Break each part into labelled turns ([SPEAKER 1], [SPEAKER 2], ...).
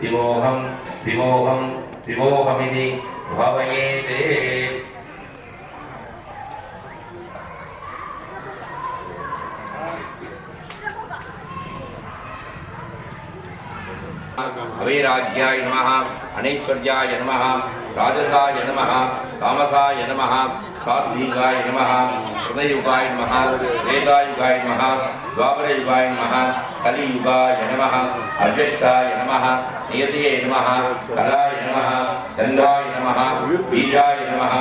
[SPEAKER 1] शिवोऽहं शिवोऽहं शिवोऽहमिति भावयेते। अवैराग्याय नमः, अनैश्वर्याय नमः, राजसाय नमः, तामसाय नमः, सात्विकाय नमः, हृदयुगाय नमः, त्रेतायुगाय नमः, द्वापरयुगाय नमः, कलियुगाय नमः, अव्यक्ताय नमः, नियतये नमः, कलाय नमः, चन्द्राय नमः, बीजाय नमः,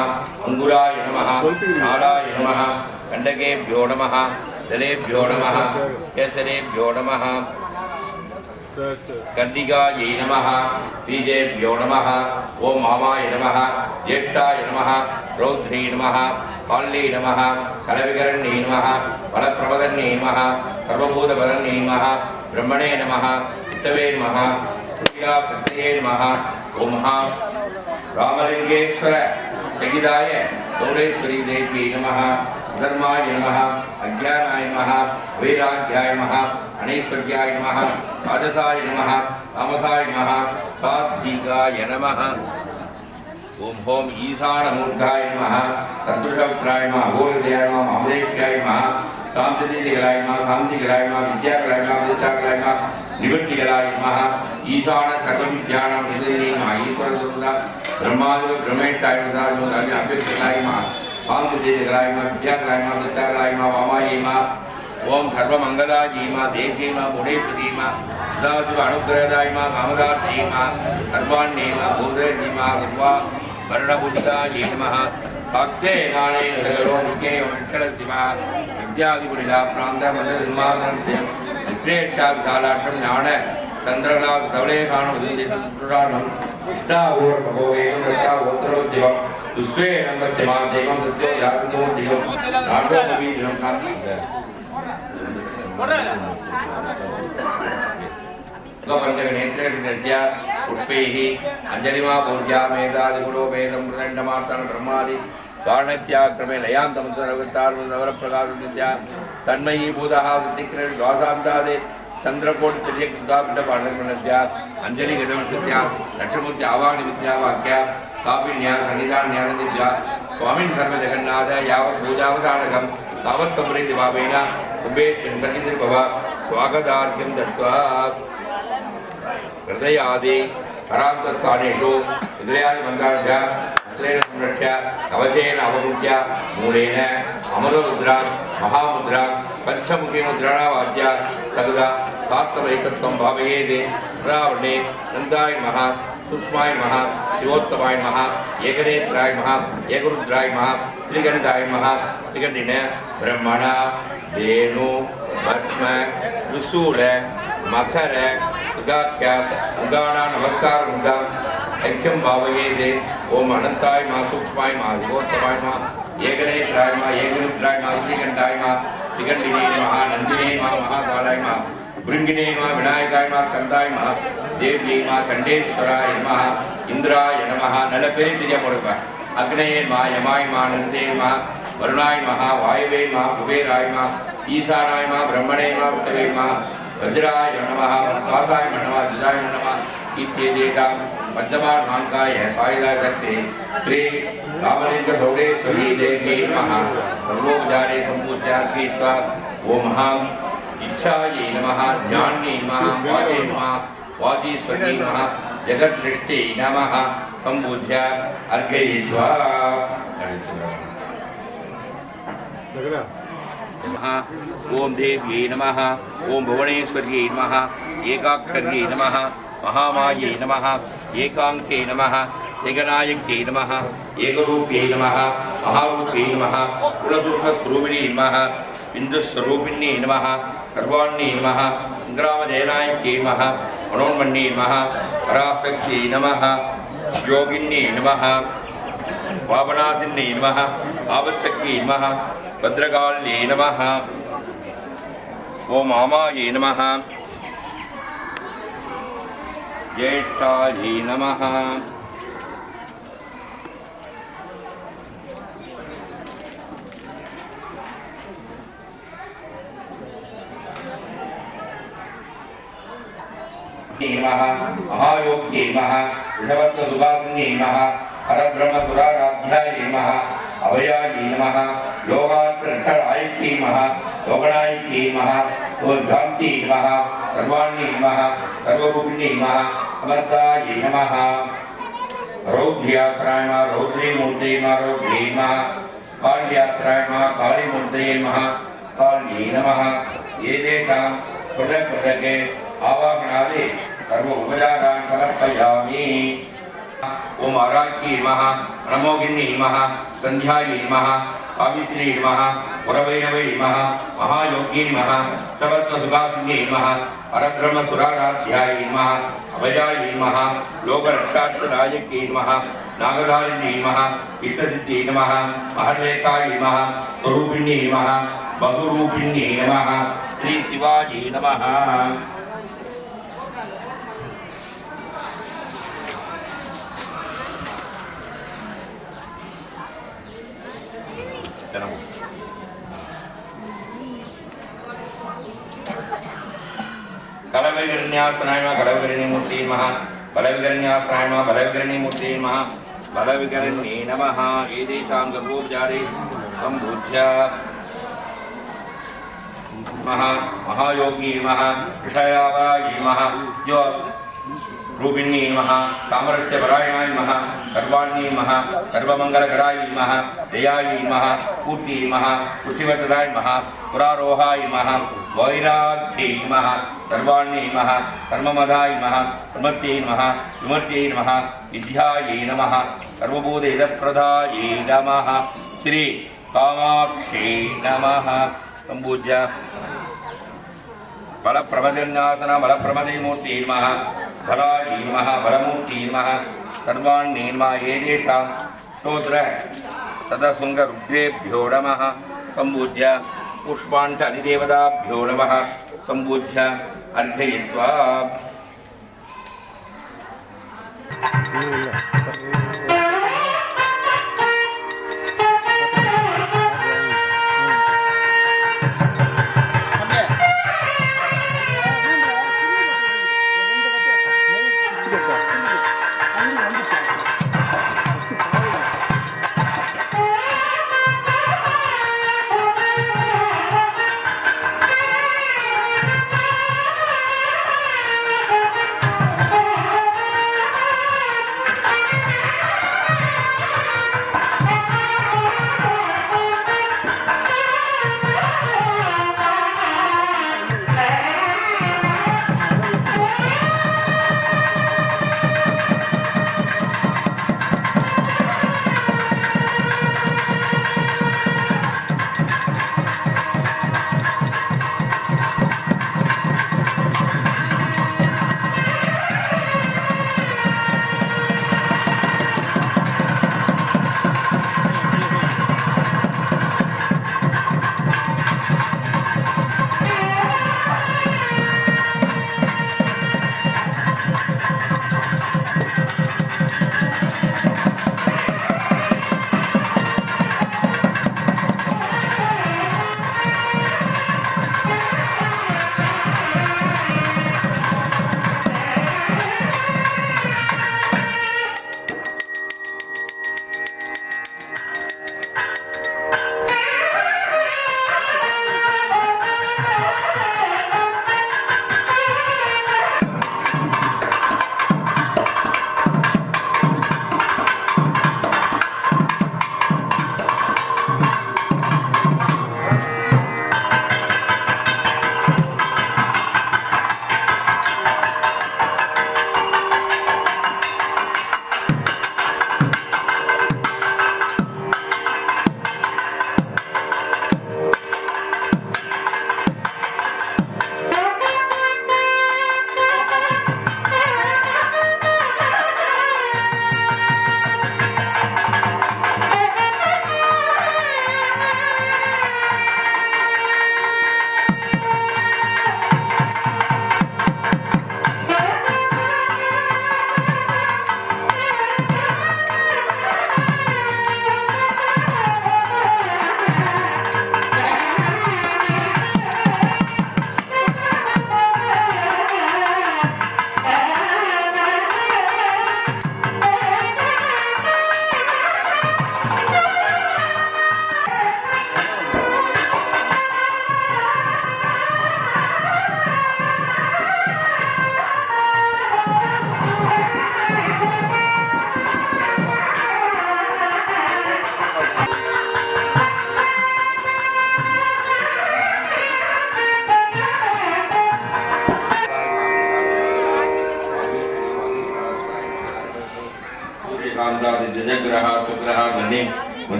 [SPEAKER 1] अंगुराय नमः, नालाय नमः, कंडकेभ्यो नमः, जलेभ्यो नमः, केसरेभ्यो नमः, कर्णिकायै नमः, बीजेभ्यो नमः, ओम मामाय नमः, ज्येष्ठाय नमः, रौद्री नमः, काल्ये नमः, कलविकरण्ये नमः, फलप्रवदन्ये नमः, सर्वभूतपदन्ये नमः, ब्रह्मणे नमः, विष्णवे नमः, सूर्याप्रत्यये नमः, ओम रामलिंगेश्वर सहिताय गौरेश्वरी देवी नमः, धर्माय नमः, अज्ञानाय नमः, वैराग्याय नमः, अनैश्वर्याय नमः, राजसाय नमः, तामसाय नमः, सात्विकाय नमः। ओम होम ईशानमूर्धाय नमः, सदृशवक्त्राय नमः, अघोरदयाय नमः, अमलेख्याय नमः, शांतिदिगलाय नमः, शांतिगलाय नमः, विद्याकलाय नमः, विद्याकलाय नमः, निवृत्तिगलाय नमः, ईशान सर्वविद्यानां निधये नमः, ईश्वरदूता ब्रह्मादिव ब्रह्मेष्ठाय नमः, अभ्यक्षाय नमः, शांतिदिगलाय नमः, विद्याकलाय नमः, विद्याकलाय नमः, वामाय नमः। ओम सर्वमंगलायै नमः, देव्यै नमः, मुनेश्वरी नमः, सदाशिव अनुग्रहदाय नमः, कामदार्थ्यै नमः, सर्वाण्ये नमः, भूतये नमः, सर्वा वर्णभूतिकायै नमः, भक्ते नाणे नगरो मुखे वंशकलशिवः, विद्यादिपुरिला प्रान्त मन्दनिर्माणस्य विप्रेक्षा विशालाक्षं ज्ञान चन्द्रकला धवलेखाणं विदुराणं कृष्णावोर्भवोगेन कृष्णावोत्तरोद्यवं दुस्वे नम्बत्यमा देवं दत्ते यातनो दिवं राघवमपि दिनं कान्ति पुष्पैः अंजलिमा पूज्या मेधादिगुणो वेदं प्रदण्डमार्तन ब्रह्मादि कारणत्याक्रमे लयान्तमसरवृत्तार्वप्रकाशनित्या तन्मयी भूतः वृत्तिक्रीड द्वासान्तादे चन्द्रकोटितिर्यक्तापिण्डपाणिर्मनद्या अंजलि गजमसत्या लक्ष्मूर्ति आवाहनि विद्यावाक्या कापिन्या सन्निधान्यानदिद्या स्वामिन् सर्वजगन्नाथ यावत् पूजावधानकं तावत् कमरेति भावेन उभेष्टिर्भव स्वागतार्घ्यं दत्त्वा हृदयादि करान्तस्थानेषु हृदयादि मन्त्राभ्य हस्तेन संरक्ष्य कवचेन अवरुह्य मूलेन अमरमुद्रा महामुद्रा पंचमुखी मुद्राणावाद्य तदा सात्वैकत्वं भावयेत्। प्रावणे नन्दाय नमः, सूक्ष्माय नमः, शिवोत्तमाय नमः, एकनेत्राय नमः, एकरुद्राय नमः, श्रीगणेशाय नमः, श्रीगणेन ब्रह्मण धेनु पद्म त्रिशूल मकर उदाख्या उदाना नमस्कार उदा ऐक्यं भावयेत्। ओम अनंताय नमः, सूक्ष्माय नमः, शिवोत्तमाय नमः, एकनेत्राय नमः, एकरुद्राय नमः, श्रीगणेशाय नमः, श्रीगणेने नमः, नंदिने नमः, महाकालाय नमः, भृंगिने नमः, विनायकाय नमः, स्कंदाय नमः, देव्यै नमः, चंडेश्वराय नमः, इंद्राय नमः, नलपेरितिय मुरुग अग्नये नमः, यमाय नमः, नंदे नमः, वरुणाय नमः, वायवे नमः, कुबेराय नमः, ईशानाय नमः, ब्रह्मणे नमः, विष्णवे नमः, वज्राय नमः, वासाय नमः, दिजाय नमः इत्येतेषां पंचमार्गाय सायुधाय दत्ते श्री रामलिंग गौरेश्वरी देवी नमः। सर्वोपचारे संपूज्य कृत्वा ओम इच्छायै नमः, ज्ञान्यै नमः, वाचे नमः, वाचीश्वरी नमः, जगद्दृष्टि नमः संपूज्य अर्घयित्वा ओम देव्यै नमः, ओम भुवनेश्वर्यै नमः, एकाक्षर्यै नमः, महामायै नमः, एकांकै नमः, एकनायक्यै नमः, एकरूप्यै नमः, महारूप्यै नमः, कुलसूत्रस्वरूपिणी नमः, बिन्दुस्वरूपिण्यै नमः, सर्वाण्यै नमः, ग्रामजयनायक्यै नमः, मनोन्मन्यै नमः, पराशक्त्यै नमः, योगिन्यै नमः, पावनासिन्यै नमः, आवत्सक्त्यै नमः, भद्रकाल्यै नमः, ओम मामायै नमः, ज्येष्ठायै नमः। नमः महायोग्ये नमः ऋषभत्वसुभासिन्ये नमः परब्रह्मसुराराध्याय नमः अभयाय नमः योगार्थरायिके नमः योगणायिके नमः योद्धान्ते नमः सर्वाण्ये नमः सर्वरूपिणे नमः समर्थाय नमः रौद्र्यात्राय नमः रौद्रीमूर्ते नमः रौद्रे नमः काल्यात्राय नमः कालीमूर्ते नमः काल्ये नमः एतेषां पृथक् आवाहनादि सर्व उपचारान् समर्पयामि। ओम आराज्ञे नमः नमोगिन्ये नमः सन्ध्यायै नमः सावित्र्यै नमः पुरवैरवै नमः महायोग्ये नमः षभत्वसुभासिन्ये नमः परब्रह्मसुराराध्याय नमः अभयाय नमः लोकरक्षार्थरायके नमः नागधारिण्ये नमः इष्टसिद्धये नमः महर्लेखाय नमः स्वरूपिण्ये नमः बहुरूपिण्ये नमः श्री शिवाय नमः। कलविकरण्यासनाय नमः कलविकरणी मूर्ति नमः कलविकरण्यासनाय नमः कलविकरणी मूर्ति नमः कलविकरण्ये नमः। एतेषां गर्भोपचारे सम्पूज्य महायोगी नमः ऋषयावाय नमः जो रूपिण्ये नमः सामरस्य परायणाय नमः सर्वाण्ये नमः सर्वमङ्गलकराय नमः दयाय नमः पूर्ति नमः पुष्टिवर्धनाय नमः पुरारोहाय नमः वैराग्ये नमः सर्वाण्ये नमः कर्ममदाय नमः प्रमत्ये नमः विमर्त्ये नमः विद्यायै नमः सर्वभूतहितप्रदायै नमः श्री कामाक्षी नमः। सम्पूज्य बलप्रमदन्यासन बलप्रमदे मूर्ति नमः बलाय नमः बलमूर्ति नमः सर्वाण्ये नमः। एतेषां स्तोत्र तदसुङ्गरुद्रेभ्यो नमः। सम्पूज्य पुष्पाञ्च अधिदेवताभ्यो नमः। सम्पूज्य अर्घयित्वा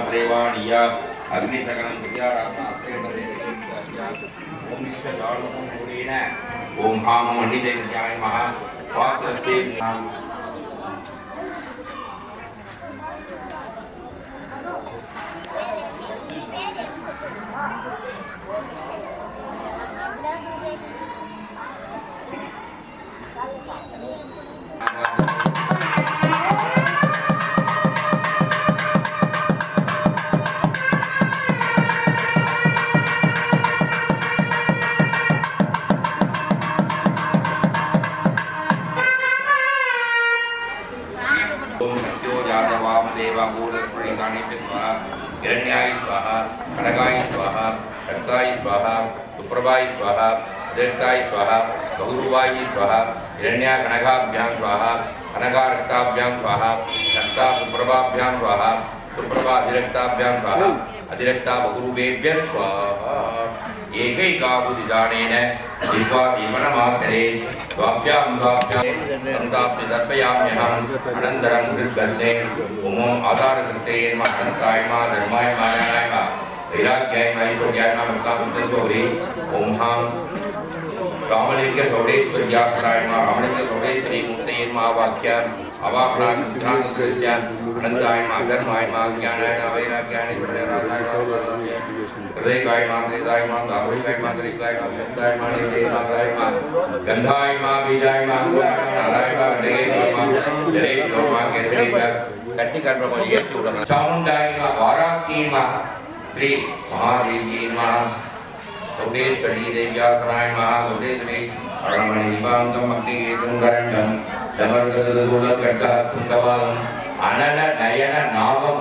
[SPEAKER 1] श्रेवाणीया अग्निशकनं विद्यारात्मा ओम हाम मंडितेज्ञाय महा वाक्यस्ते हिरण्याय स्वाहा खड़गाय स्वाहा रक्ताय स्वाहा सुप्रभाय स्वाहा अदृष्टाय स्वाहा बहुरूपाय स्वाहा हिरण्या कनकाभ्यां स्वाहा कनका रक्ताभ्यां स्वाहा रक्ता सुप्रभाभ्यां स्वाहा सुप्रभा अधिरक्ताभ्यां स्वाहा अधिरक्ता बहुरूपेभ्यः स्वाहा एकैकाहुतिदानेन दीपादीपनमाकरे स्वाभ्यां अन्ताभ्य तर्पयाम्यहम् अनन्तरं कृष्णे ओमो आधारकृते नमः अनन्ताय नमः धर्माय नमः ज्ञानाय नमः वैराग्याय नमः ऐश्वर्याय नमः मुक्तामुक्तसौरी ओम हां रामलिंग चौडेश्वर्यासनाय नमः रामलिंग चौडेश्वरी मूर्तये नमः वाक्य अवाहनात् मुद्रान्तस्य अनन्ताय नमः धर्माय नमः ज्ञानाय नमः वैराग्याय नमः हृदयकाय नमः हृदयाय नमः दारुकाय नमः हृदयाय नमः गन्धाय नमः हृदयाय नमः गन्धाय नमः बीजाय नमः नाराय नमः जले नमः केसरी कट्टिकर प्रभु येचु नमः चामुंडाय नमः वाराकी नमः श्री महादेवी नमः चौडेश्वरी देव्यासनाय नमः चौडेश्वरी अरमणीपांतं भक्तिगीतं करण्डं दमर्गदूलकट्टः कुन्दवालं अनल नयन नागम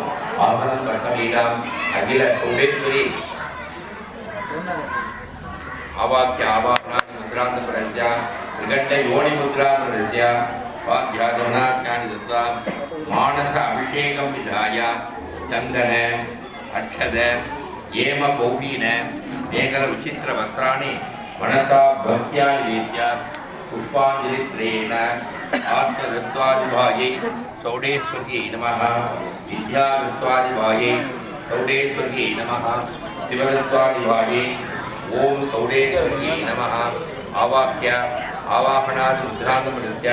[SPEAKER 1] आसनं कर्तवीराम् अखिल चौडेश्वरी आवाक्य आवाहनात् मुद्रांत प्रज्ञा त्रिगण्ड योनि मुद्रा प्रज्ञा वाद्यादनाज्ञानि दत्त्वा मानस अभिषेकं विधाय चन्दन अक्षत येम कौपीन मेघल विचित्र वस्त्राणि मनसा भक्त्या निवेद्य पुष्पाञ्जलित्रेण आत्मदत्त्वादिभायै चौडेश्वर्यै नमः विद्यादत्त्वादिभायै चौडेश्वर्यै नमः शिवदत्त्वादिभायै ओम चौडेश्वर्यै नमः आवाक्य आवाहनात् रुद्रान्तमृत्य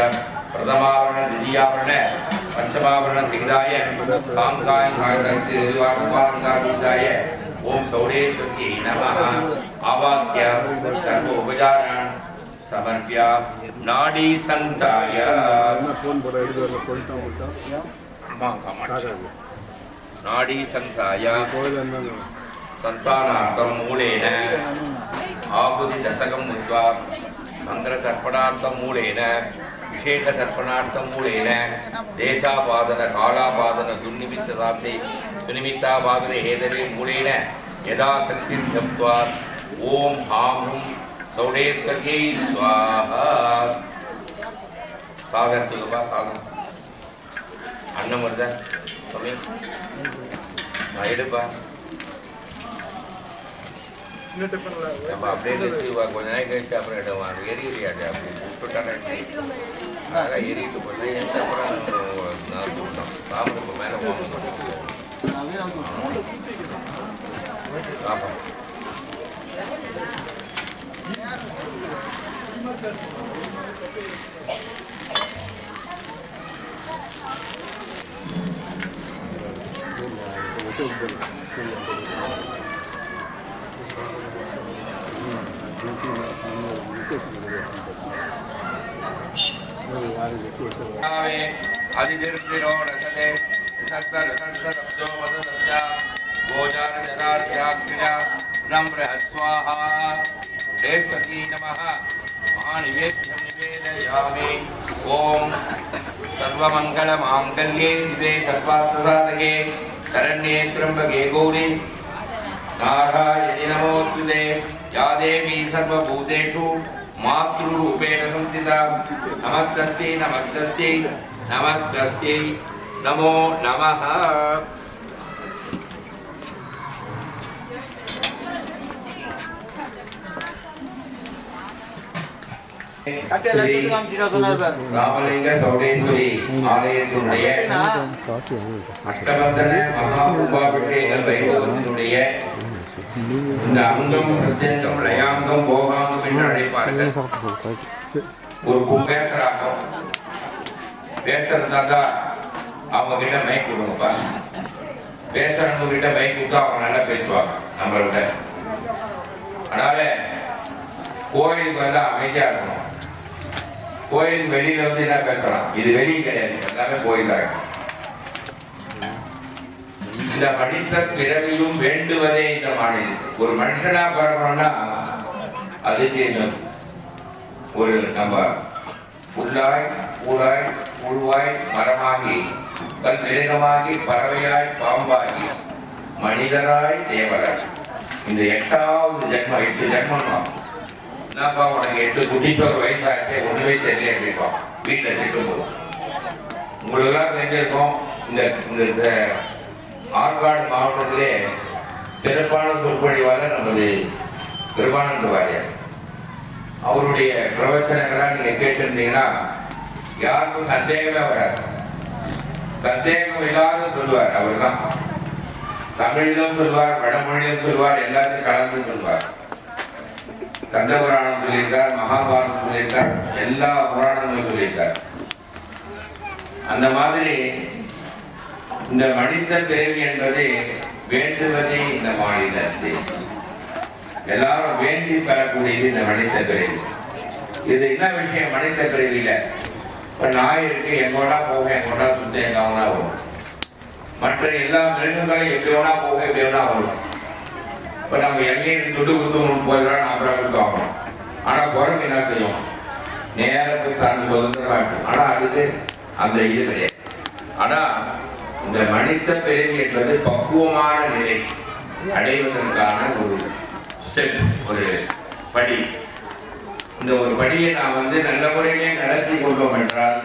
[SPEAKER 1] प्रथमावरण द्वितीयावरण पंचमावरण सिद्धाय कांकाय भागदाय ओम चौडेश्वर्यै नमः आवाक्य सर्वोपचारान् समर्प्य नाडी संताय नाडी संताय संतानार्थं मूलेन आहुति दशकं मुद्वा मंगलतर्पणार्थं मूलेन विशेष तर्पणार्थं मूलेन देशापादन कालापादन दुर्निमित्तदाते सुनिमित्तापादन हेतवे मूलेन यथाशक्तिं जप्त्वा ओम हां हुं चौडेश्वर्यै स्वाहा सागर तुगबा सागर अन्नम वर्दा स्वामी எடுப்பா நம்ம அப்படியே கொஞ்ச நாள் கழிச்சு அப்புறம் இடம் எரியாடு அப்படி விட்டுட்டானே அதான் எரிட்டு போது அப்புறம் நான் கூப்பிட்டோம் சாப்பிட்டு மேலே போக மாட்டோம் सर्वमंगलमांगल्ये शिवे सर्वार्थसाधके शरण्ये त्र्यंबके गौरी नारायणि नमोस्तुते या देवी सर्वभूतेषु मातृरूपेण संस्थिता नमस्तस्यै नमस्तस्यै नमस्तस्यै नमो नमः। ராமலிங்க சௌடேஸ்வரி ஆலயத்தினுடைய அஷ்டபந்தன மகா கும்பாபிஷேக வைபவத்தினுடைய இந்த அங்கம் பிரத்யங்கம் லயாங்கம் போகாங்கம் என்று அழைப்பார்கள். ஒரு கும்பேசராகும் பேசுறதா தான் அவங்க கிட்ட மைக் கொடுங்கப்பா. பேசுறவங்க கிட்ட மைக் கொடுத்தா அவங்க நல்லா பேசுவாங்க நம்மளோட. அதனால கோயிலுக்கு வந்து அமைதியா இருக்கணும். கோயிலுக்கு வெளியில வந்து என்ன பேசலாம், இது வெளியே கிடையாது, எல்லாமே கோயிலாக. இந்த மனித பிறவியும் வேண்டுவதே இந்த மாநிலம். ஒரு மனுஷனா பிறக்கணும்னா அதுக்கு ஒரு நம்ம புல்லாய் பூராய் புழுவாய் மரமாகி கல் மிருகமாகி பறவையாய் பாம்பாகி மனிதராய் தேவராய் இந்த 8வது ஜென்மம் 8 ஜென்மம். என்னப்பா உனக்கு 8 குட்டிச்சோறு வயசாச்சு ஒண்ணுமே தெரியல அப்படிப்போம் வீட்டில் திட்டும் போது. உங்களுக்கெல்லாம் தெரிஞ்சிருக்கோம், இந்த ஆற்காடு மாவட்டத்திலே சிறப்பான சொற்பொழிவாளர் நமது கிருபானந்த வாரியார். அவருடைய பிரவச்சனங்களாக நீங்க கேட்டிருந்தீங்கன்னா யாருக்கும் சந்தேகமே வராது. சந்தேகம் இல்லாத சொல்லுவார். அவர் தான் தமிழிலும் சொல்வார், வடமொழியிலும் சொல்வார், எல்லாத்தையும் கலந்து சொல்வார். கந்த புராணம் சொல்லியிருக்கார், மகாபாரதம் சொல்லியிருக்கார், எல்லா புராணங்களும் சொல்லியிருக்கார். அந்த மாதிரி இந்த மனித பிறவி என்பது வேண்டுவதே இந்த மாநிலத்தை எல்லாரும் வேண்டி பெறக்கூடியது இந்த மனித பிறவி. இது என்ன விஷயம் மனித பிறவியில? இப்ப நாய் இருக்கு, எங்கோடா போக எங்கோடா சுத்த எங்கன்னா வரும். மற்ற எல்லா மிருகங்களும் எப்படி வேணா போக எப்படி வேணா வரும். இப்ப நம்ம எங்கேயும் துட்டு குத்து போயிடலாம் அப்புறம் கொடுத்தாகணும். ஆனா குரங்கு என்ன செய்யும், நேரம் தான் சுதந்திரமா. ஆனா அதுக்கு அந்த இது கிடையாது. ஆனா இந்த மனித பிறவி என்பது பக்குவமான நிலை அடைவதற்கான ஒரு ஸ்டெப், ஒரு படி. இந்த ஒரு படியை நான் வந்து நல்ல முறையிலே நடத்தி கொண்டோம் என்றால்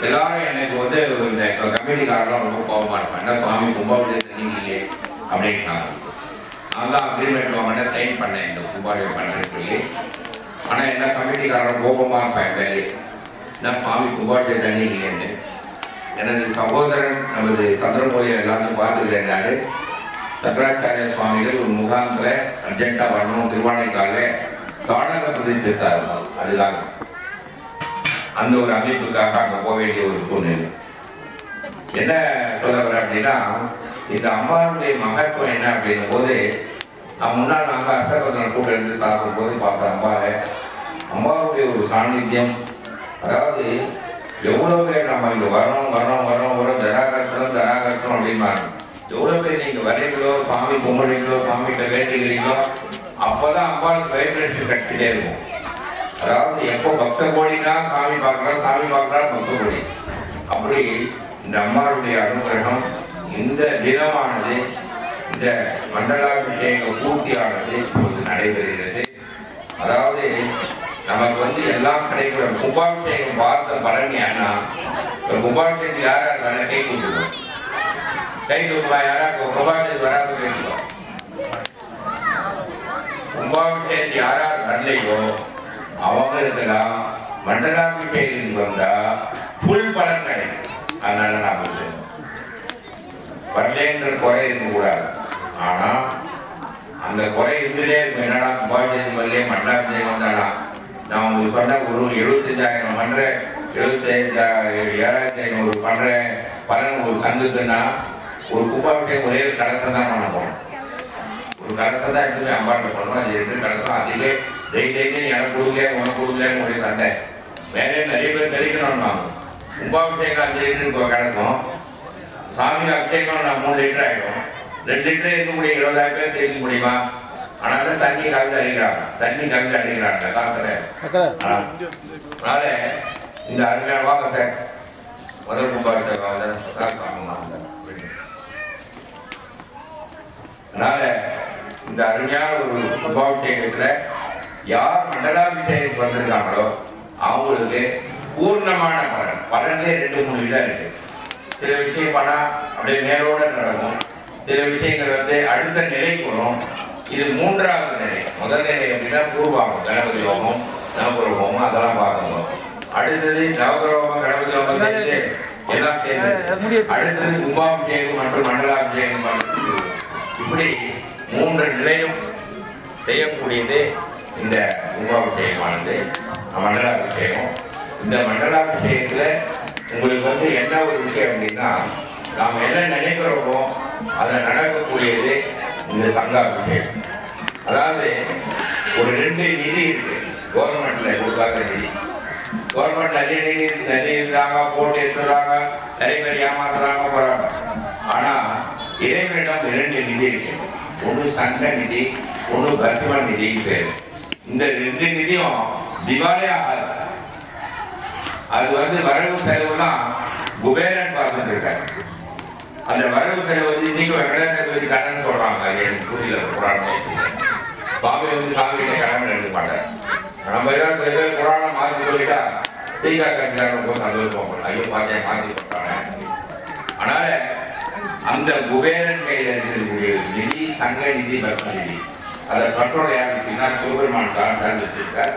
[SPEAKER 1] எல்லாரும் எனக்கு வந்து இந்த கம்பெனிக்காரெல்லாம் ரொம்ப கோபமா இருப்பேன். என்ன சுவாமி கும்பாபிஷேகம் நீங்களே அப்படின்ட்டாங்க. நான் தான் அக்ரிமெண்ட் வாங்கின சைன் பண்ணேன் இந்த கும்பாபிஷேகம் பண்ணுறேன்னு சொல்லி. ஆனால் என்ன கம்பெனிக்காரன் கோபமா இருப்பேன் வேலை என்ன சுவாமி கும்பாபிஷேகம் தண்ணிங்களேன்னு. எனது சகோதரன் நமது சந்திரமொழியை எல்லாத்தையும் பார்த்துக்கிறாரு. சங்கராச்சாரிய சுவாமிகள் ஒரு முகாமில் அர்ஜென்டா வரணும் திருவானைக்காலில் தாடக பிரதிஷ்டித்தார். அதுதான் அந்த ஒரு அமைப்புக்காக அங்கே போக வேண்டிய ஒரு சூழ்நிலை. என்ன சொல்ல வர அப்படின்னா, இந்த அம்மாவுடைய மகத்துவம் என்ன அப்படின்னும் போது நான் முன்னாள் நாங்கள் அஷ்டபந்தன கூட இருந்து சாப்பிடும் போது பார்த்த அம்மாவுடைய ஒரு சாநித்தியம். அதாவது எவ்வளவு பேர் நம்ம இங்க வரோம் வரோம் வரோம் வரோம் தராகட்டம் தராகட்டம் அப்படின்பாங்க. எவ்வளவு பேர் நீங்க வரீங்களோ, சாமி கும்பிடுறீங்களோ, சாமிகிட்ட வேண்டுகிறீங்களோ, அப்பதான் அம்பாளுக்கு வைப்ரேஷன் கட்டிட்டே இருக்கும். அதாவது எப்போ பக்த கோடினா சாமி பார்க்கலாம், சாமி பார்க்கலாம் பக்த கோடி. அப்படி இந்த அம்மாளுடைய அனுகிரகம் இந்த தினமானது, இந்த மண்டலாபிஷேக பூர்த்தியானது இப்போது நடைபெறுகிறது. அதாவது நமக்கு வந்து எல்லாம் கிடைக்கிற கும்பாபிஷேகம் பார்த்த பலன் ஏன்னா, கும்பாபிஷேகம் யாரா இருந்தாலும் கை கொடுத்துருவோம். கை கொடுப்பா யாரா கும்பாபிஷேகம் வராது கேட்கிறோம். கும்பாபிஷேகத்தை யாரார் வரலையோ அவங்களுக்கெல்லாம் மண்டலாபிஷேகம் வந்தா புல் பலன் கிடைக்கும். அதனால நான் வரலேன்ற குறை இருக்கக்கூடாது. ஆனா அந்த குறை இருந்துட்டே இருக்கும். என்னடா கும்பாபிஷேகம் வரலையே மண்டலாபிஷேகம் வந்தாடா. நான் உங்களுக்கு சொன்ன ஒரு 75,000 பண்றேன், 75,000 பண்றேன் பலன் ஒரு சங்குக்குன்னா ஒரு கும்பாபிஷேகம் ஒரே ஒரு கலசம் தான் பண்ண போறோம். ஒரு கலசம் தான் எடுத்து அம்பாட்ட பண்ணணும். அது 2 கலசம் அதிலே தைரியத்தை எனக்கு கொடுக்கல உனக்கு கொடுக்கலன்னு ஒரு சண்டை. வேற நிறைய பேர் தெளிக்கணும்னா கும்பாபிஷேகம் 5 லிட்டருக்கு கிடக்கும். சாமி அபிஷேகம் நான் 3 லிட்டர் ஆகிடும். 2 லிட்டர் இருக்கக்கூடிய 20,000 பேர் தெரிவிக்க முடியுமா? ஆனாலும் தண்ணி கலந்து அடிக்கிறாங்க, தண்ணி கலந்து அடிக்கிறாங்க காலத்துல. அதனால இந்த அருமையான வாங்க முதல் கும்பாபிஷேகம் அதனால இந்த அருமையான ஒரு கும்பாபிஷேகத்துல யார் மண்டலாபிஷேகம் வந்திருக்காங்களோ அவங்களுக்கு பூர்ணமான பலன். பலன்லே 2-3 விதம் இருக்கு. சில விஷயம் பண்ணா அப்படியே மேலோட நடக்கும். சில விஷயங்கள் வந்து அடுத்த நிலைக்கு வரும். இது 3வது நிலை. முதல் நிலை அப்படின்னா பூர்வாகம் கணபதி யோகம், நவகிரக ஹோமம் அதெல்லாம் பார்க்கணும். அடுத்தது நவகிரக ஹோமம் கணபதி ஹோமம் சேர்ந்து எல்லாம் சேர்ந்து அடுத்தது கும்பாபிஷேகம் மற்றும் மண்டலாபிஷேகம் இப்படி 3 நிலையும் செய்யக்கூடியது இந்த கும்பாபிஷேகமானது மண்டலாபிஷேகம். இந்த மண்டலாபிஷேகத்தில் உங்களுக்கு என்ன ஒரு விஷயம் அப்படின்னா, நாம் என்ன நினைக்கிறோமோ அதை நடக்கக்கூடியது இந்த சங்காபிஷேகம். அதாவது ஒரு 2 நிதி இருக்கு கவர்மெண்ட்ல கொடுக்காத நிதி. கவர்மெண்ட் நிறைய நிதி இருந்தாங்க, போட்டு எடுத்துறாங்க, நிறைய பேர் ஏமாத்துறாங்க போறாங்க. ஆனா இறைவனிடம் 2 நிதி இருக்கு. ஒன்று சங்க நிதி, ஒன்று பத்ம நிதி பேரு. இந்த 2 நிதியும் திவாலே ஆகாது. அது வரவு செலவுலாம் குபேரன் பார்த்துட்டு இருக்காரு. அந்த வரவு செலவு இன்னைக்கு வெங்கடாச்சலபதி கடன் சொல்றாங்க. எனக்கு புரியல புராணம். பாபி சாமியில கடன் எடுக்க மாட்டார். நம்ம ஏதாவது சில பேர் புராணம் மாற்றி சொல்லிட்டா தீகா கட்சியாரம் போது சந்தோஷம் ஐயோ பாத்தியா மாற்றி சொல்றாங்க. அதனால அந்த குபேரன் கையில இருக்கக்கூடிய நிதி சங்க நிதி பத்ம நிதி அதை கண்ட்ரோல் யார் இருக்குன்னா சிவபெருமான் தான் வச்சிருக்கார்.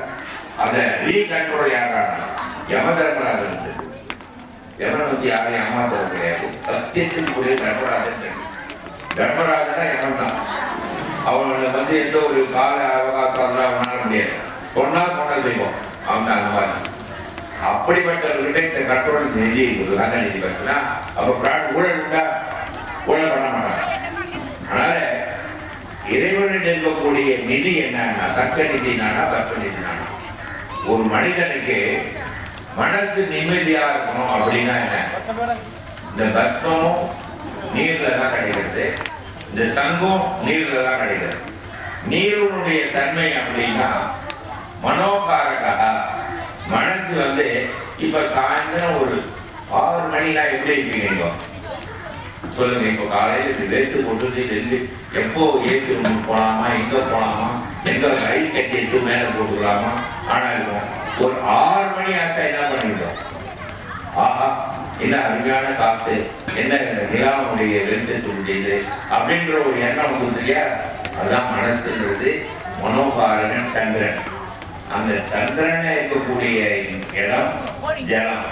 [SPEAKER 1] அதை ரீகண்ட்ரோல் யாரான யம தர்மராஜன். யமன் யாரையும் ஏமாத்தது கிடையாது. சத்தியத்திற்குரிய தர்மராஜன். தர்மராஜனா யமன் தான். அவனுக்கு எந்த ஒரு கால அவகாசம் அவனால முடியாது. சொன்னா கொண்டது செய்வோம். அவன் தான் அந்த மாதிரி. அப்படிப்பட்டவர்கிட்ட இந்த கண்ட்ரோல் நிதி நல்ல நிதி பார்த்தா அப்ப பிராட் ஊழல் உண்டா? ஊழல் பண்ண மாட்டாங்க. அதனால இறைவனிடம் இருக்கக்கூடிய நிதி என்னன்னா சக்க நிதினானா தக்க நிதினானா ஒரு மனிதனுக்கு மனசு நிம்மதியா இருக்கணும் அப்படின்னா என்ன? இந்த பத்மமும் நீர்ல தான் கிடைக்கிறது, இந்த சங்கம் நீர்ல தான் கிடைக்கிறது. நீருடைய தன்மை அப்படின்னா மனோகாரகா மனசு இப்ப சாயந்தரம் ஒரு 6 மணினா எப்படி இருக்கீங்க சொல்லுங்க. இப்ப காலையில வேத்து போட்டு எப்போ ஏற்று போலாமா, எங்க போலாமா, எங்க ஐஸ் கட்டி எடுத்து மேல போட்டுக்கலாமா? ஆனா இருக்கும் ஒரு 6 மணி ஆச்சா என்ன பண்ணிட்டோம்? ஆஹா என்ன அருமையான காத்து, என்ன நிலாவுடைய வெளிச்சத்துடையது அப்படின்ற ஒரு எண்ணம் கொடுத்துருக்கியா? அதுதான் மனசுன்றது. மனோகாரன் சந்திரன். அந்த சந்திரன் இருக்கக்கூடிய இடம் ஜலம்.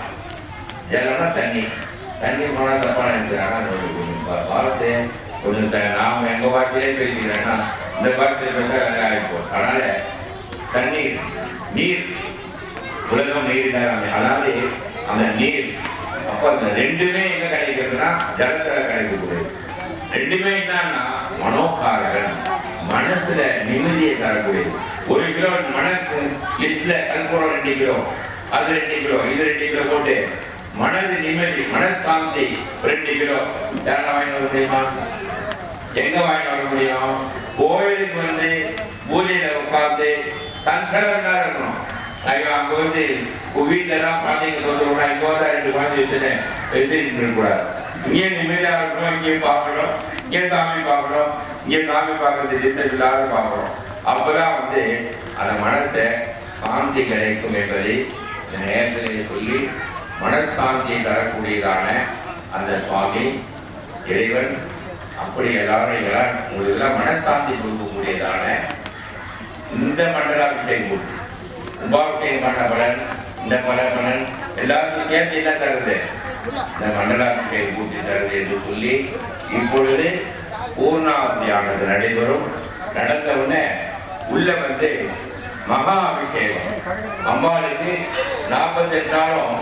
[SPEAKER 1] ஜலம்னா தண்ணி. தண்ணி போனா தப்பான பார்த்து கொஞ்சம் நாம எங்க பாட்டிலே பேசிக்கிறேன்னா இந்த பாட்டில ஆகிப்போம். அதனால தண்ணீர் நீர் உலகம் நீர் தான். அதாவது அந்த நீர் அப்ப அந்த 2மே எங்க கிடைக்கிறதுனா ஜலத்துல கிடைக்கக்கூடியது. 2மே என்னன்னா மனோகாரகன் மனசுல நிம்மதியை தரக்கூடியது. 1 கிலோ மனசு லிஸ்ட்ல கல்புரம் 2 கிலோ, அது 2 கிலோ, இது 2 கிலோ போட்டு மனது நிம்மதி மனசாந்தி 2 கிலோ யாரும் வாங்கி வர முடியுமா? எங்க வாங்கி வர முடியும்? கோயிலுக்கு பூஜையில உட்கார்ந்து சஞ்சலம் தான் இருக்கணும். அங்க வீட்டுல எல்லாம் குழந்தைங்க தோற்றுனா இங்க 2 குழந்தை வச்சுட்டு கூடாது. இங்கே நிம்மதியா இருக்கணும். இங்கேயும் பார்க்கணும், இங்கே சாமி பார்க்கணும், இங்கே சாமி பார்க்கறது டிஸ்டர்ப் இல்லாத பார்க்கணும். அப்பதான் அந்த மனசை சாந்தி கிடைக்கும் என்பதை இந்த நேரத்திலே சொல்லி மனசாந்தியை தரக்கூடியதான அந்த சுவாமி இறைவன் அப்படி எல்லாரும் உங்களுக்கு எல்லாம் மனசாந்தி கொடுக்கக்கூடியதான இந்த மண்டலாபிஷேகம் கும்பாபிஷேகம் பண்ண பலன் இந்த பலன் எல்லாருக்கும் சேர்த்து என்ன தருது? இந்த மண்டலாபிஷேகம் பூர்த்தி தருது என்று சொல்லி இப்பொழுது பூர்ணாவதியானது நடைபெறும். நடந்தவுடனே உள்ள மகா அபிஷேகம். அம்பாளுக்கு 48 நாளும்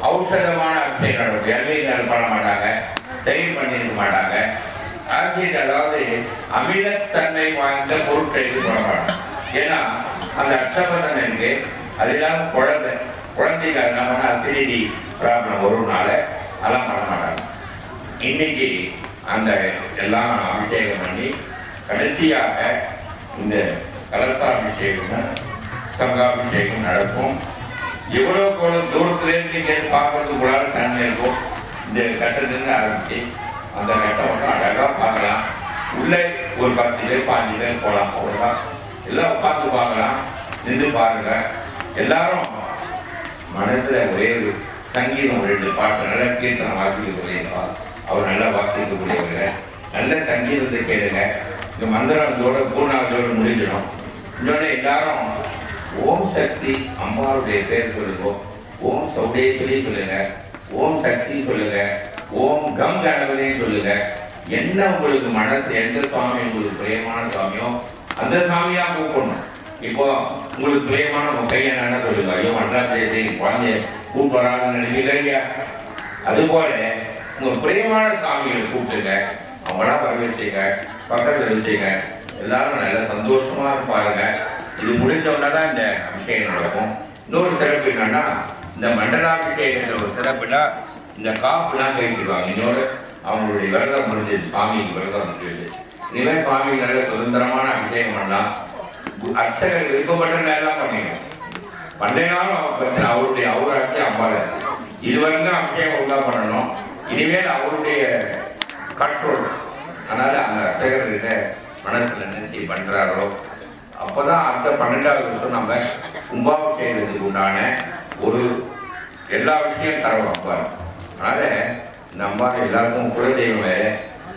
[SPEAKER 1] ஔஷதமான அபிஷேகம் நடக்கும். எல்லையினர் பண்ண மாட்டாங்க, தயிர் பண்ணிருக்க மாட்டாங்க. ஆசிட் அதாவது அமிலத்தன்மை வாய்ந்த பொருட்களை பண்ண மாட்டாங்க. ஏன்னா அந்த அச்சபந்தம் இருக்கு. அது இல்லாம குழந்தைக்கு அதெல்லாம் அசிடிட்டி ப்ராப்ளம் வரும்னால அதெல்லாம் பண்ண மாட்டாங்க. இன்னைக்கு அந்த எல்லாம் அபிஷேகம் பண்ணி கடைசியாக இந்த கலசாபிஷேகமும் சங்காபிஷேகம் நடக்கும். எவ்வளவு தூரத்திலேருந்து இங்கே பார்க்கறதுக்கு கூட தன்மை இருக்கும். இந்த கட்டத்திலிருந்து ஆரம்பிச்சு அந்த கட்டம் மட்டும் அழகா பார்க்கலாம். உள்ள ஒரு 10 பேர் 5 பேர் போகலாம். அவ்வளோதான். எல்லாம் உட்காந்து பார்க்கலாம், நின்று பாருங்க. எல்லாரும் மனசுல ஒரே ஒரு சங்கீதம் 2 பாட்டு நல்லா கீர்த்தனை வாசிக்கக்கூடியவா. அவர் நல்லா வாசிக்கக்கூடியவங்க. நல்ல சங்கீதத்தை கேளுங்க. இந்த மந்திரத்தோட பூர்ணாவதோடு முடிஞ்சிடும். இன்னொன்று எல்லாரும் ஓம் சக்தி அம்மாவுடைய பேர் சொல்லுங்க. ஓம் சௌடேஸ்வரி சொல்லுங்க. ஓம் சக்தி சொல்லுங்க. ஓம் கம் கணபதின்னு சொல்லுங்க. என்ன உங்களுக்கு மனசு எந்த சுவாமி உங்களுக்கு பிரியமான சுவாமியோ அந்த சாமியா கூப்பிடணும். இப்போ உங்களுக்கு பிரியமான உங்க பையன் என்ன சொல்லுங்க. ஐயோ மன்றாஜி குழந்தைய கூப்பிட்டு வராதுன்னு நினைக்கிறீங்க இல்லையா? அதுபோல உங்க பிரியமான சாமிகளை கூப்பிட்டுங்க. அவங்களாம் வர வச்சுங்க, பக்கத்தில் வச்சுங்க. எல்லாரும் நல்ல சந்தோஷமா இருப்பாருங்க. இது முடிஞ்சோன்னா தான் இந்த அபிஷேகம் நடக்கும். இன்னொரு சிறப்பு என்னன்னா, இந்த மண்டலாபிஷேகத்தில் ஒரு சிறப்புனா இந்த காப்புலாம் கழிச்சுக்குவாங்க. இன்னொரு அவங்களுடைய விரதம் முடிஞ்சது, சுவாமிக்கு விரதம் முடிஞ்சது. இனிமேல் சுவாமி நல்ல சுதந்திரமான அபிஷேகம் பண்ணலாம். அர்ச்சகர் விருப்பப்பட்ட நேரம் பண்ணிக்கணும். பண்டையாலும் அவர் பிரச்சனை அவருடைய அவராட்சி அம்பால இதுவரைக்கும் அபிஷேகம் ஒழுங்கா பண்ணணும். இனிமேல் அவருடைய கண்ட்ரோல். அதனால அந்த அர்ச்சகர்கிட்ட மனசுல நினைச்சு பண்றாரோ அப்பதான் அடுத்த 12வது வருஷம் நம்ம கும்பாபிஷேகத்துக்கு உண்டான ஒரு எல்லா விஷயம் தரணும் அம்பாள். அதனால இந்த அம்பாள் எல்லாருக்கும் குலதெய்வம் வேற.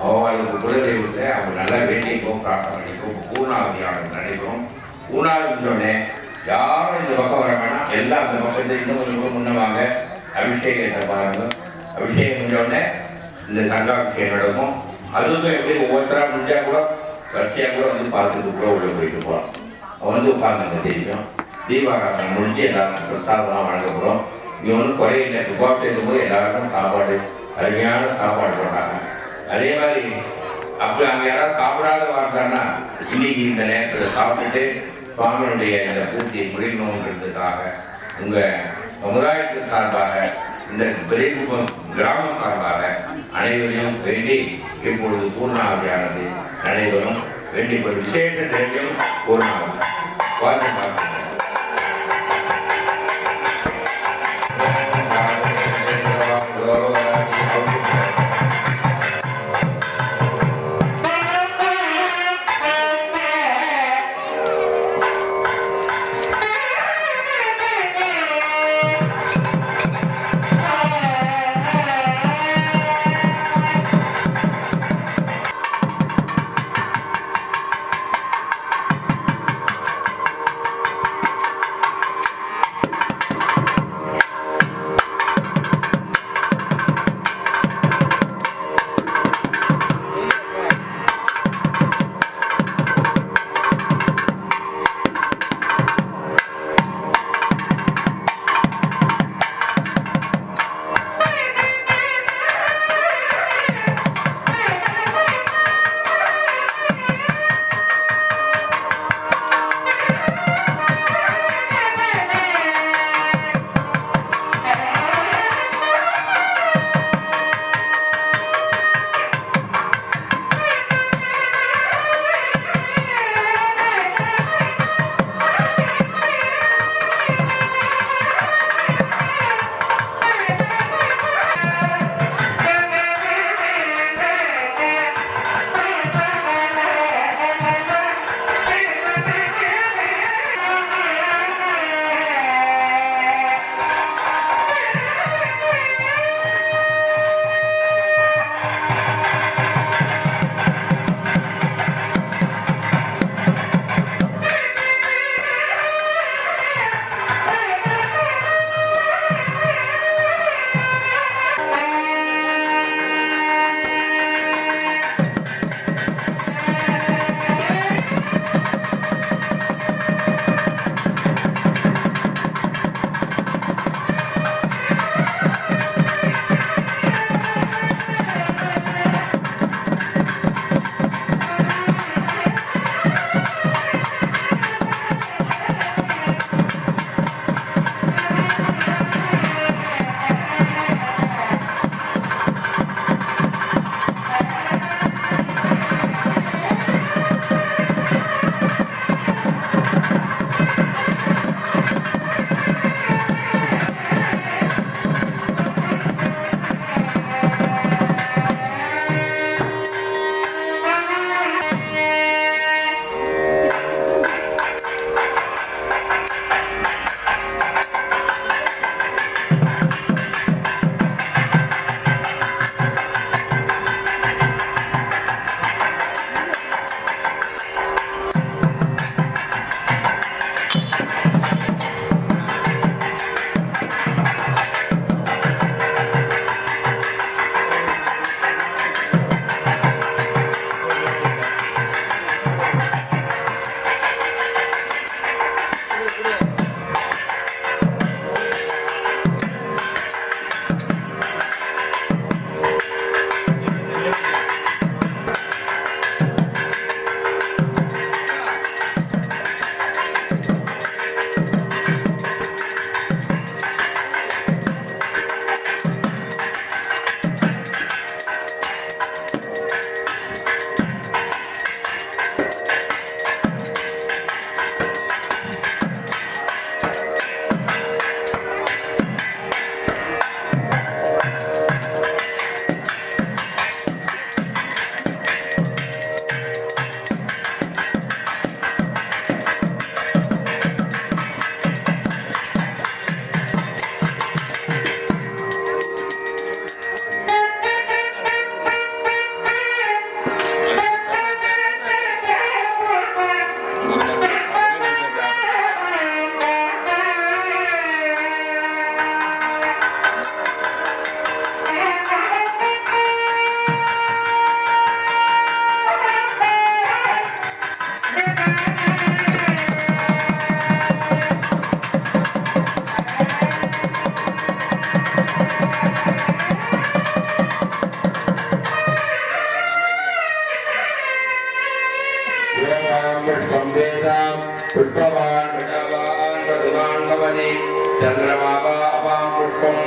[SPEAKER 1] அவங்களுக்கு குலதெய்வத்தை அவங்க நல்லா வேண்டிக்கும், பிரார்த்தனை பண்ணிக்கும். பூர்ணாவதியானது நடைபெறும். பூர்ணாவதியோடனே யாரும் இந்த பக்கம் வர வேணாம். எல்லாம் அந்த பக்கத்தை இன்னும் கொஞ்சம் முன்னவாங்க. அபிஷேகத்தை பாருங்க. அபிஷேகம் முடிஞ்சோடனே இந்த சங்காபிஷேகம் நடக்கும். அதுவும் எப்படி ஒவ்வொருத்தராக முடிஞ்சா கூட வரிசையாக கூட வந்து பார்த்துட்டு கூட உள்ள போயிட்டு போகலாம். அவன் வந்து உட்கார்ந்து தெரியும். தீபாராதனை முடிஞ்சு எல்லாருக்கும் பிரசாதம் வழங்க போகிறோம். இங்கே ஒன்றும் குறையில்லை. துபாக்கு இருக்கும்போது எல்லாருக்கும் சாப்பாடு, அருமையான சாப்பாடு போடுறாங்க. அதே மாதிரி அப்படி அங்கே யாராவது சாப்பிடாத வாழ்ந்தான்னா இன்னைக்கு இந்த நேரத்தில் சாப்பிட்டுட்டு சுவாமியுடைய இந்த பூர்த்தியை முடிக்கணுன்றதுக்காக உங்கள் சமுதாயத்தின் சார்பாக இந்த பெரிய கிராமம் சார்பாக அனைவரையும் வேண்டி இப்பொழுது பூர்ணாவதியானது நடைபெறும். வேண்டி ஒரு விசேஷ திரவியம் பூர்ணாவதி வாழ்க்கை பார்க்க पुष्पवान् प्रजावान् पशुवान् भवति चन्द्रमावा अपां पुष्पं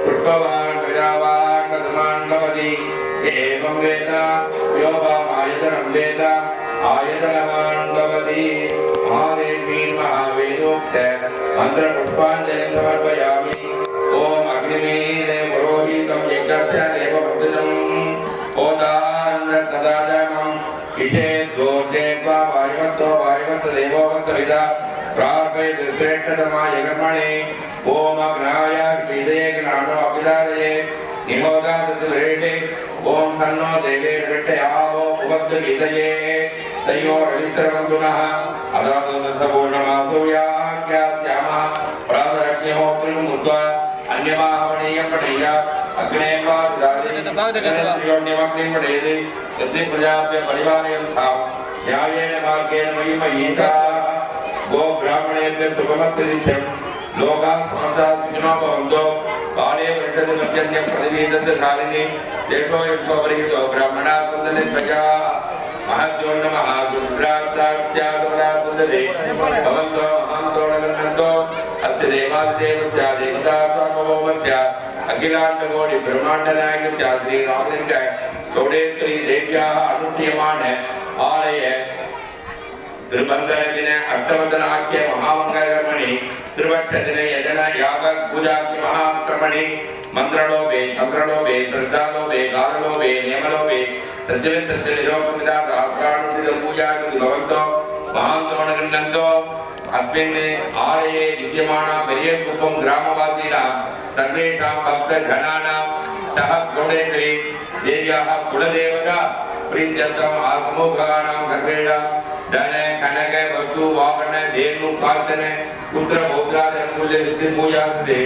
[SPEAKER 1] पुष्पवान् प्रजावान् पशुवान् भवति एवं वेद यो आयतनं वेद आयतनवान् भवति महादेवी महावेदोक्त मन्त्रपुष्पाञ्जलिं समर्पयामि ओम अग्निमीले पुरोहितं यज्ञस्य देववृद्धं ओदारं तदादमं इषे दोर्जेत्वा वायुवत्तो वायुवत्त देवोवत्तविदा प्रापयति श्रेष्ठतमाय कर्मणे ओम अग्नाय विदये ज्ञानो अभिदादये निमोदातुरेटे ओम तन्नो देवे प्रत्ययावो उपद्ध विदये तयो रविश्रवन्तुनः अदातुदत्तपूर्णमासूयाख्यास्यामः प्रातरज्ञहोत्रिं मुद्वा अन्यमाहवणीयं पठेय अग्नेवा दादिन्योन्यमग्निं पठेति यदि प्रजाभ्य परिवारयं तां न्यायेन मार्गेण मयिमयीता गो ब्राह्मणेभ्यः सुखमत्तिदित्यं लोकाः समन्ताः सुखिनो भवन्तु काले वर्षति मध्यन्यं प्रतिवेदस्य शालिनी देशो यज्ञो परिहितो ब्राह्मणाः सन्तति प्रजाः महद्योन्नमः दुर्भ्रात्तात्यागमनाकुन्दते भवन्तो महान्तोणगन्धो अस्य देवादिदेवस्य देवता सार्वभौमस्य अखिलाण्डकोटि ब्रह्माण्डनायकस्य श्रीरामलिङ्ग चौडेश्वरी देव्याः अनुष्ठीयमान आलय त्रिबन्धनदिन अष्टवदनाख्य महामङ्गलकर्मणि त्रिवक्षदिने यजन याग पूजाख्य महाक्रमणि मन्त्रलोभे तन्त्रलोभे श्रद्धालोभे काललोभे नियमलोभे सत्यविसत्यनिरोपमिदा प्राणुदिनं पूजाकृति भवन्तो महान्तोणगृह्णन्तो अस्मिन् आलये विद्यमाना पेरियकुप्पं ग्रामवासीनां सर्वेषां भक्तजनानां सह चौडेश्वरी देव्याः कुलदेवता प्रीत्यर्थम् आत्मोभागानां सर्वेषां धन कनक वस्तु वाहन धेनु प्रार्थन पुत्र पौत्रादि मूल्य सिद्धि पूजा कृते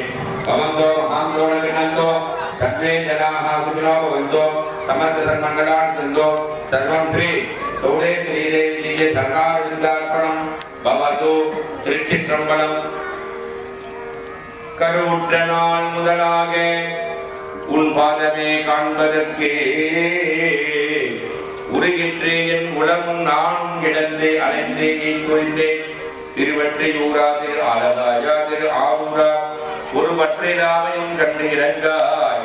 [SPEAKER 1] भवन्तो महान्तोणगृह्णन्तो सर्वे जनाः सुखिनो भवन्तु समस्त सन्मङ्गलानि सन्तु सर्वं श्री चौडेश्वरी देवी सर्वार्पणं भवतु திருச்சிற்றம்பலம் கருவுற்ற நாள் முதலாக உன் பாதமே காண்பதற்கே உருகிற்று என் உலகும் நானும் கிடந்து அலைந்தே குறிந்தேன் திருவற்றியூராது ஆலதாயாது ஆரூரா ஒரு மற்றாவையும் கண்டு இறங்காய்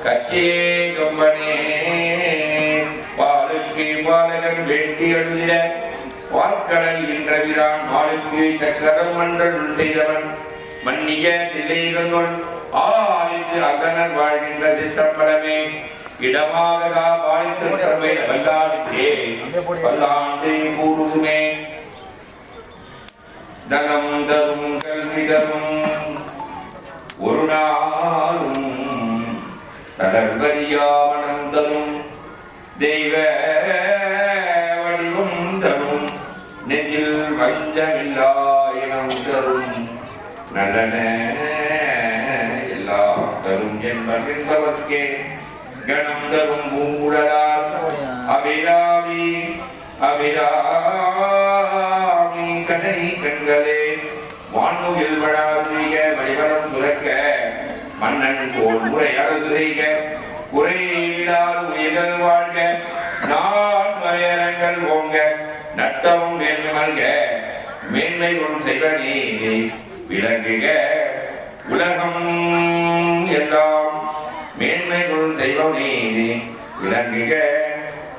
[SPEAKER 1] கச்சியே கம்பனே பாலுக்கு பாலகன் வேண்டி எழுதிட வார்க்கடல் என்றவிரான் மாளுக்கு சக்கரம் மன்றல் செய்தவன் மன்னிய தில்லைகளுள் ஆலித்து அகனர் வாழ்கின்ற சிற்றம்பலமே இடமாக பாலித்திருக்கமே வல்லாடித்தே பல்லாண்டு கூறுமே தனம் தரும் கல்வி தரும் ஒரு நாளும் தளர்வரியாவனம் தரும் தெய்வ வடிவம் தரும் நெஞ்சில் வஞ்சமில்லாயினம் தரும் நல்லன எல்லாம் தரும் என்பவர்க்கே கணம் தரும் பூங்குழலால் அபிராமி அபிராமி கனை கண்களே வான்முகில் வளாதிக வழிவரம் சுரக்க மன்னன் போல் முறையாக செய்க குறையில்லாத உயிர்கள் வாழ்க நான் மலையரங்கள் ஓங்க நட்டமும் மேன்மல்க மேன்மை கொண்டு செய்வ நீதி விளங்குக உலகம் எல்லாம் மேன்மை கொண்டு செய்வ நீதி விளங்குக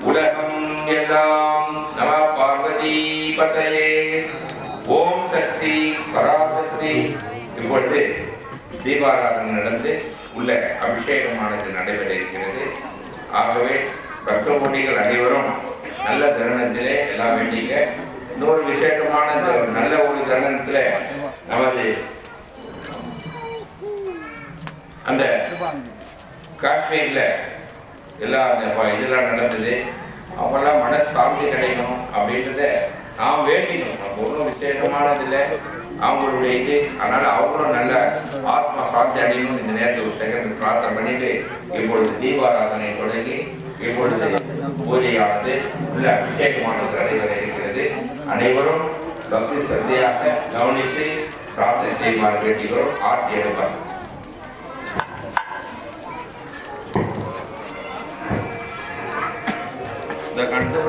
[SPEAKER 1] உலகம் எல்லாம் நம பார்வதி பதையே ஓம் சக்தி பராசக்தி. இப்பொழுது தீபாராதனை நடந்து உள்ள அபிஷேகமானது நடைபெற இருக்கிறது. ஆகவே பக்தகோடிகள் அனைவரும் நல்ல தருணத்திலே எல்லாம் வேண்டிக்க. இன்னொரு விசேஷமான நல்ல ஒரு தருணத்தில் நமது அந்த காஷ்மீரில் எல்லாம் அந்த இதெல்லாம் நடந்தது. அவங்கெல்லாம் மனசாந்தி கிடைக்கணும் அப்படின்றத நாம் வேண்டினோம். நம்ம ஒன்றும் விசேஷமானதில்லை அவங்களுடைய இது. அதனால் அவங்களும் நல்ல ஆத்ம சாந்தி அடையணும். இந்த நேரத்தில் ஒரு செகண்ட் பிரார்த்தனை பண்ணிட்டு இப்பொழுது தீபாராதனை தொடங்கி இப்பொழுது பூஜையானது உள்ள அபிஷேகமானது நடைபெற இருக்கிறது. அனைவரும் பக்தி சந்தையாக கவனித்து பிரார்த்தனை செய்யுமாறு வேண்டிகிறோம். ஆட்சி எடுப்பார். இந்த கண்டு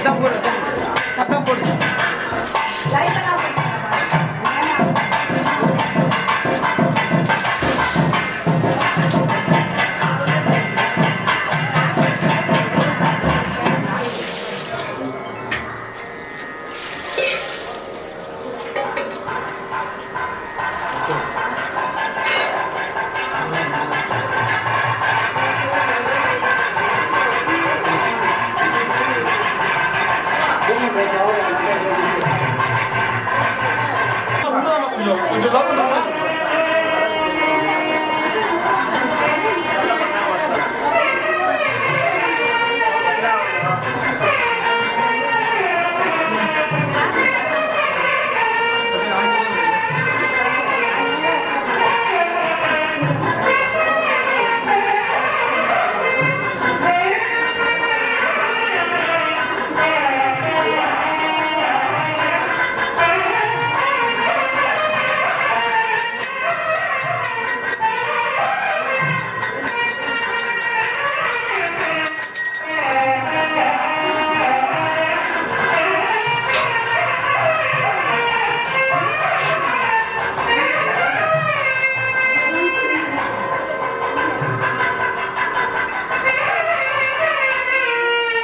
[SPEAKER 2] அதான் போடு